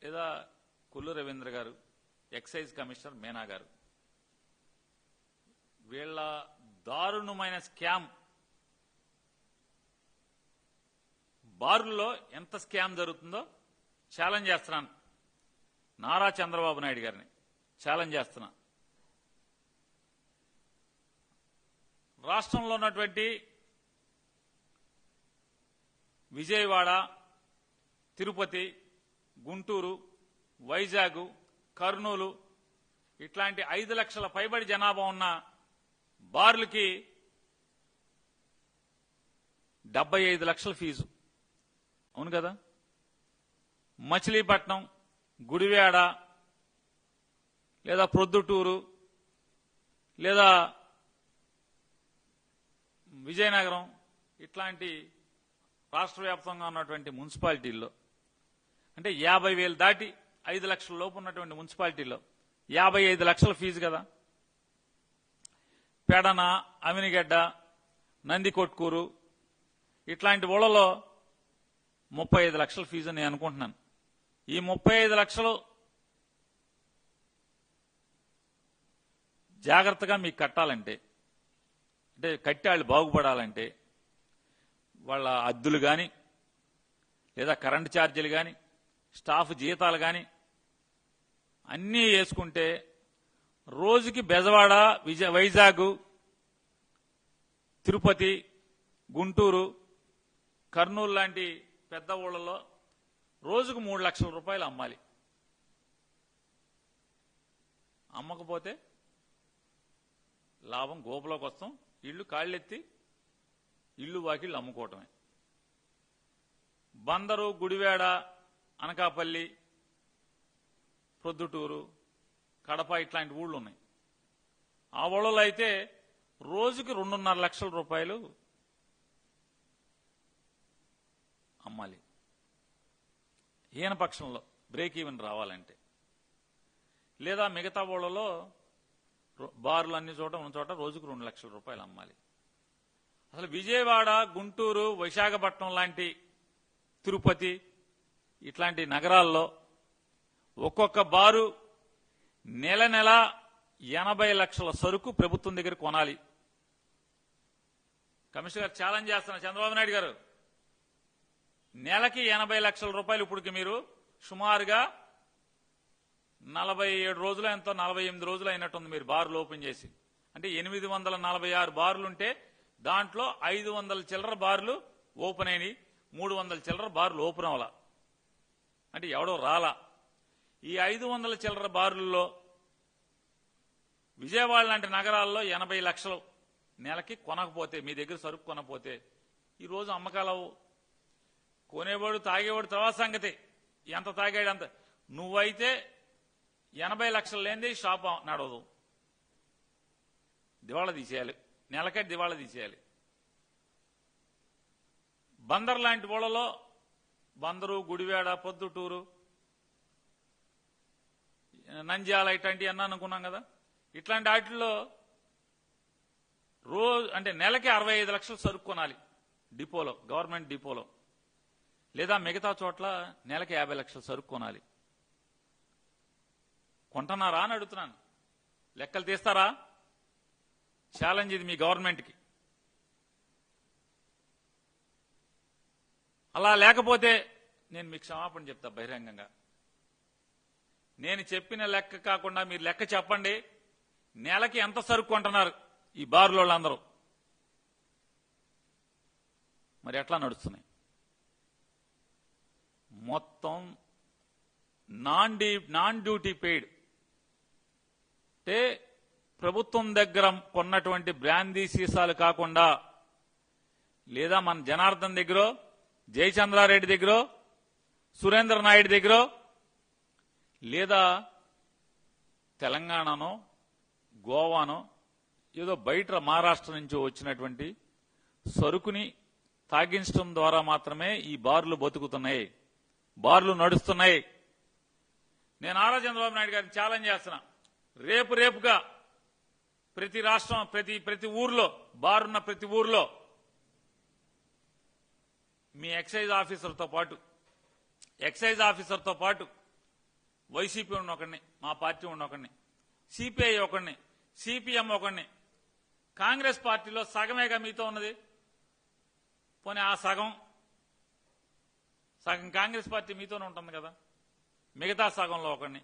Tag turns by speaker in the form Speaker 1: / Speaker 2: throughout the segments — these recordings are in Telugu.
Speaker 1: లేదా కొల్లు రవీంద్ర గారు, ఎక్సైజ్ కమిషనర్ మీనా గారు, వీళ్ళ దారుణమైన స్కామ్, బారుల్లో ఎంత స్కామ్ జరుగుతుందో ఛాలెంజ్ చేస్తున్నాను. నారా చంద్రబాబు నాయుడు గారిని ఛాలెంజ్ చేస్తున్నా. రాష్ట్రంలో ఉన్నటువంటి విజయవాడ, తిరుపతి, గుంటూరు, వైజాగ్, కర్నూలు ఇట్లాంటి 5 లక్షల పైబడి జనాభా ఉన్న బార్లకి 75 లక్షల ఫీజు. అవును కదా? మచిలీపట్నం, గుడివాడ, లేదా ప్రొద్దుటూరు, లేదా విజయనగరం ఇట్లాంటి రాష్ట్ర వ్యాప్తంగా ఉన్నటువంటి మున్సిపాలిటీల్లో అంటే 50,000 దాటి 5 లక్షల లోపు ఉన్నటువంటి మున్సిపాలిటీల్లో 55 లక్షల ఫీజు కదా. పెడన, అమినిగడ్డ, నందికొట్కూరు ఇట్లాంటి ఊళ్ళలో 35 లక్షల ఫీజు నేను అనుకుంటున్నాను. ఈ 35 లక్షలు జాగ్రత్తగా మీకు కట్టాలంటే, అంటే కట్టి వాళ్ళు బాగుపడాలంటే వాళ్ళ అద్దులు కానీ, లేదా కరెంటు ఛార్జీలు కానీ, స్టాఫ్ జీతాలు కానీ అన్నీ వేసుకుంటే రోజుకి బెజవాడ, వైజాగ్, తిరుపతి, గుంటూరు, కర్నూలు లాంటి పెద్ద ఊళ్ళలో రోజుకు 3 లక్షల రూపాయలు అమ్మాలి. అమ్మకపోతే లాభం గోపులోకి వస్తాం. ఇళ్ళు కాళ్ళెత్తి ఇళ్ళు వాకిళ్ళు అమ్ముకోవటమే. బందరు, గుడివాడ, అనకాపల్లి, ప్రొద్దుటూరు, కడప ఇట్లాంటి ఊళ్ళు ఉన్నాయి. ఆ ఊళ్ళలో అయితే రోజుకి 2.5 లక్షల రూపాయలు అమ్మాలి. ఈయన పక్షంలో బ్రేక్ ఈవెన్ రావాలంటే, లేదా మిగతా ఊళ్ళలో బార్లు అన్ని చోట ఉన్న చోట రోజుకు 2 లక్షల రూపాయలు అమ్మాలి. అసలు విజయవాడ, గుంటూరు, విశాఖపట్నం లాంటి, తిరుపతి ఇట్లాంటి నగరాల్లో ఒక్కొక్క బారు నెల 80 లక్షల సరుకు ప్రభుత్వం దగ్గర కొనాలి. కమిషనర్ గారు ఛాలెంజ్ చేస్తున్న చంద్రబాబు నాయుడు గారు, నెలకి 80 లక్షల రూపాయలు ఇప్పటికి మీరు సుమారుగా 47 రోజులు ఎంతో 48 రోజులు అయినట్టుంది మీరు బార్లు ఓపెన్ చేసి. అంటే 846 బార్లుంటే దాంట్లో 500 చిల్లర బార్లు ఓపెన్ అయినాయి, 300 చిల్లర బార్లు ఓపెన్ అవ్వాల. అంటే ఎవడో రాలా. ఈ 500 చిల్లర బార్లలో విజయవాడ లాంటి నగరాల్లో 80 లక్షలు నెలకి కొనకపోతే, మీ దగ్గర సరుకు కొనకపోతే ఈరోజు అమ్మకాలవు. కొనేవాడు తాగేవాడు తర్వాత సంగతి, ఎంత తాగాడు అంత. నువ్వైతే 80 లక్షలు లేనిదే షాప్ నడవదు, దివాళా తీసేయాలి, నెలకే దివాళా తీసేయాలి. బందర్ లాంటి ఊళ్ళలో, బందరు, గుడివాడ, పొద్దుటూరు, నంద్యాల ఇట్లాంటివి అన్నా అనుకున్నాం కదా. ఇట్లాంటి వాటిల్లో అంటే నెలకి 65 లక్షలు సరుకు కొనాలి డిపోలో, గవర్నమెంట్ డిపోలో. లేదా మిగతా చోట్ల నెలకి 50 లక్షల సరుకు కొనాలి. కొంటున్నారా అని అడుగుతున్నాను. లెక్కలు తీస్తారా? ఛాలెంజ్ ఇది మీ గవర్నమెంట్కి. అలా లేకపోతే నేను మీకు క్షమాపణ చెప్తా బహిరంగంగా. నేను చెప్పిన లెక్క కాకుండా మీరు లెక్క చెప్పండి. నెలకి ఎంత సరుకు కొంటున్నారు ఈ బార్లో వాళ్ళందరూ? మరి ఎట్లా నడుస్తున్నాయి? మొత్తం నాన్ డ్యూటీ పెయిడ్ అంటే ప్రభుత్వం దగ్గర కొన్నటువంటి బ్రాందీ సీసాలు కాకుండా, లేదా మన జనార్దన్ దగ్గర, జయచంద్రారెడ్డి దగ్గర, సురేంద్ర నాయుడు దగ్గర, లేదా తెలంగాణనో గోవానో ఏదో బయట మహారాష్ట్ర నుంచి వచ్చినటువంటి సరుకుని తాగించడం ద్వారా మాత్రమే ఈ బార్లు బతుకుతున్నాయి, బార్లు నడుస్తున్నాయి. నేను నారా చంద్రబాబు నాయుడు గారిని ఛాలెంజ్ చేస్తున్నా. రేపుగా ప్రతి రాష్ట్రం, ప్రతి ఊర్లో, బారున్న ప్రతి ఊర్లో మీ ఎక్సైజ్ ఆఫీసర్తో పాటు వైసీపీ ఉన్న ఒకడిని, మా పార్టీ ఉన్న ఒకడిని, సిపిఐ ఒకడిని, సిపిఎం ఒకడిని. కాంగ్రెస్ పార్టీలో సగమేగా మీతో ఉన్నది. పోనీ ఆ సగం కాంగ్రెస్ పార్టీ మీతోనే ఉంటుంది కదా. మిగతా సగంలో ఒకడిని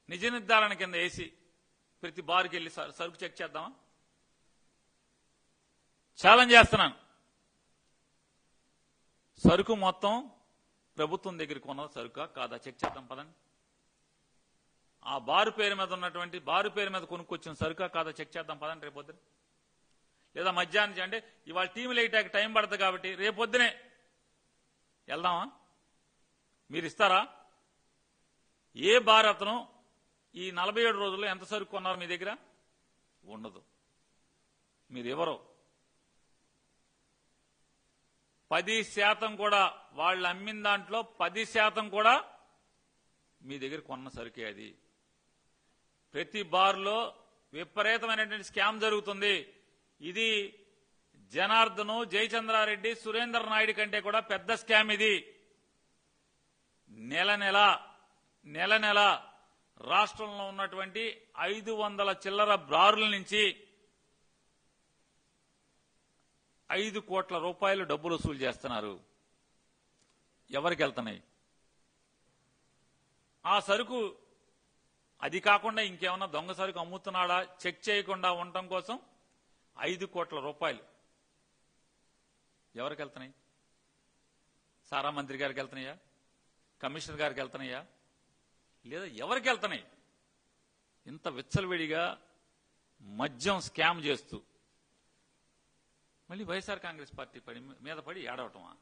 Speaker 1: నిజ నిర్ధారణ కింద వేసి ప్రతి బారుకి వెళ్ళి సరుకు చెక్ చేద్దామా? ఛాలెంజ్ చేస్తున్నాను. సరుకు మొత్తం ప్రభుత్వం దగ్గర కొన్న సరుకా కాదా చెక్ చేద్దాం పదండి. ఆ బారు పేరు మీద ఉన్నటువంటి బారు పేరు మీద కొనుక్కొచ్చిన సరుకా కాదా చెక్ చేద్దాం పదండి రేపొద్దున. లేదా మధ్యాహ్నం అంటే ఇవాళ టీములు వేయటానికి టైం పడుతుంది కాబట్టి రేపొద్దునే వెళ్దామా? మీరు ఇస్తారా? ఏ బార్ అతను ఈ 47 రోజుల్లో ఎంత సరుకు కొన్నారు మీ దగ్గర? ఉండదు. మీరు ఎవరో 10% కూడా వాళ్ళు అమ్మిన దాంట్లో 10% కూడా మీ దగ్గర కొన్న సరుకే అది. ప్రతి బార్లో విపరీతమైనటువంటి స్కామ్ జరుగుతుంది. ఇది జనార్దను, జయచంద్రారెడ్డి, సురేందర్ నాయుడు కంటే కూడా పెద్ద స్కామ్ ఇది. నెల నెల రాష్ట్రంలో ఉన్నటువంటి 500 చిల్లర బారుల నుంచి 5 కోట్ల రూపాయలు డబ్బులు వసూలు చేస్తున్నారు. ఎవరికి వెళ్తున్నాయి ఆ సరుకు? అది కాకుండా ఇంకేమన్నా దొంగ సరుకు అమ్ముతున్నాడా చెక్ చేయకుండా ఉండటం కోసం 5 కోట్ల రూపాయలు ఎవరికి వెళ్తున్నాయి? సారా మంత్రి గారికి వెళ్తున్నాయా? కమిషనర్ గారికి వెళ్తున్నాయా? లేదా ఎవరికి వెళ్తున్నాయి? ఇంత విచ్చలవిడిగా మద్యం స్కామ్ చేస్తూ మళ్ళీ వైఎస్ఆర్ కాంగ్రెస్ పార్టీ మీద పడి ఏడవటమా?